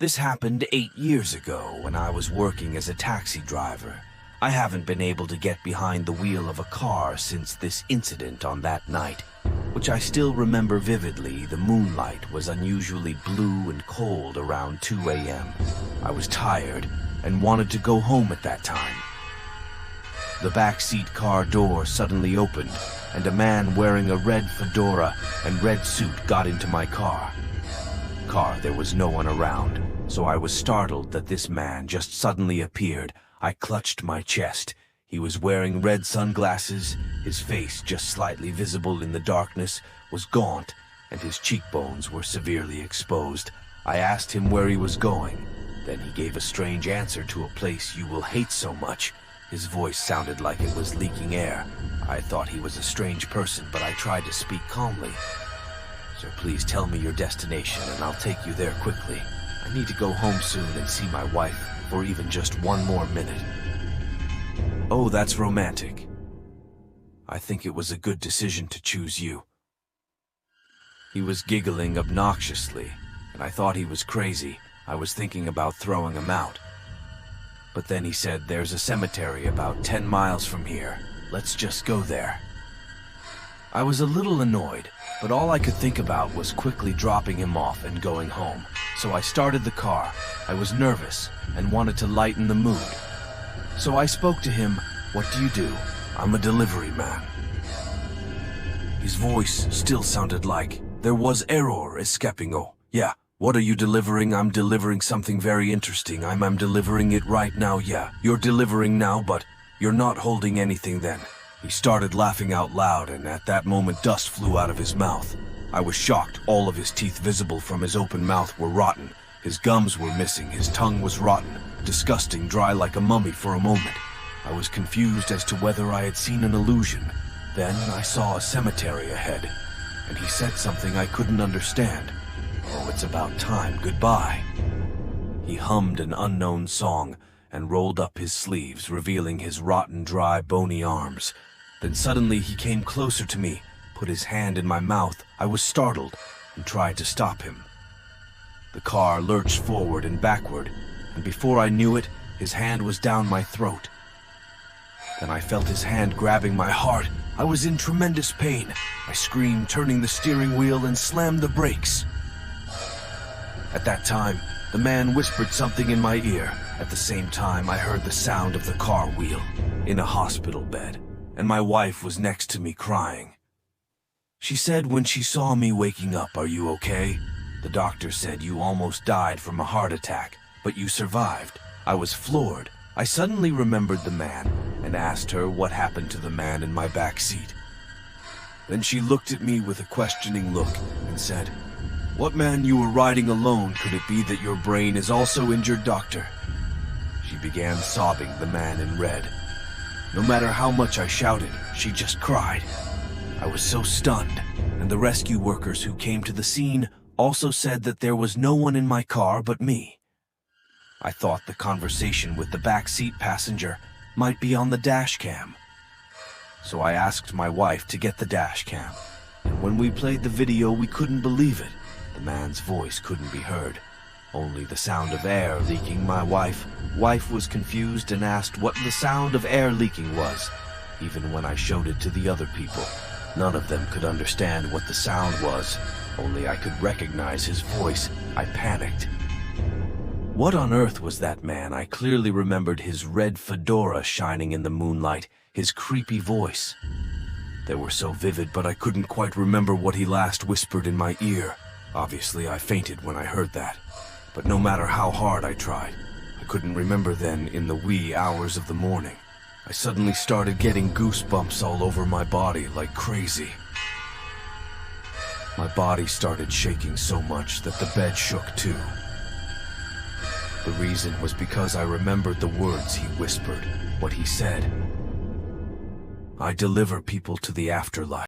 This happened 8 years ago when I was working as a taxi driver. I haven't been able to get behind the wheel of a car since this incident on that night, which I still remember vividly. The moonlight was unusually blue and cold around 2 a.m. I was tired and wanted to go home at that time. The backseat car door suddenly opened, and a man wearing a red fedora and red suit got into my car. There was no one around, so I was startled that this man just suddenly appeared. I clutched my chest. He was wearing red sunglasses, his face, just slightly visible in the darkness, was gaunt, and his cheekbones were severely exposed. I asked him where he was going. Then he gave a strange answer to a place you will hate so much. His voice sounded like it was leaking air. I thought he was a strange person, but I tried to speak calmly. "Sir, please tell me your destination and I'll take you there quickly. I need to go home soon and see my wife for even just one more minute." "Oh, that's romantic. I think it was a good decision to choose you." He was giggling obnoxiously, and I thought he was crazy. I was thinking about throwing him out. But then he said, "There's a cemetery about 10 miles from here. Let's just go there." I was a little annoyed, but all I could think about was quickly dropping him off and going home. So I started the car. I was nervous and wanted to lighten the mood. So I spoke to him. "What do you do?" "I'm a delivery man." His voice still sounded like there was error escaping. "Oh, yeah. What are you delivering?" "I'm delivering something very interesting. I'm delivering it right now." "Yeah, you're delivering now, but you're not holding anything then." He started laughing out loud, and at that moment dust flew out of his mouth. I was shocked. All of his teeth visible from his open mouth were rotten. His gums were missing. His tongue was rotten, disgusting, dry like a mummy. For a moment, I was confused as to whether I had seen an illusion. Then I saw a cemetery ahead, and he said something I couldn't understand. "Oh, it's about time. Goodbye." He hummed an unknown song and rolled up his sleeves, revealing his rotten, dry, bony arms. Then suddenly he came closer to me, put his hand in my mouth. I was startled and tried to stop him. The car lurched forward and backward, and before I knew it, his hand was down my throat. Then I felt his hand grabbing my heart. I was in tremendous pain. I screamed, turning the steering wheel, and slammed the brakes. At that time, the man whispered something in my ear. At the same time, I heard the sound of the car wheel in a hospital bed, and my wife was next to me crying. She said when she saw me waking up, "Are you okay?" "The doctor said you almost died from a heart attack, but you survived." I was floored. I suddenly remembered the man and asked her what happened to the man in my back seat. Then she looked at me with a questioning look and said, "What man you were riding alone? Could it be that your brain is also injured, doctor?" She began sobbing, the man in red. No matter how much I shouted, she just cried. I was so stunned, and the rescue workers who came to the scene also said that there was no one in my car but me. I thought the conversation with the backseat passenger might be on the dash cam. So I asked my wife to get the dash cam, and when we played the video, we couldn't believe it. The man's voice couldn't be heard, only the sound of air leaking. My wife was confused and asked what the sound of air leaking was. Even when I showed it to the other people, none of them could understand what the sound was. Only I could recognize his voice. I panicked. What on earth was that man? I clearly remembered his red fedora shining in the moonlight, his creepy voice. They were so vivid, but I couldn't quite remember what he last whispered in my ear. Obviously, I fainted when I heard that. But no matter how hard I tried, I couldn't remember then in the wee hours of the morning. I suddenly started getting goosebumps all over my body like crazy. My body started shaking so much that the bed shook too. The reason was because I remembered the words he whispered, what he said. "I deliver people to the afterlife."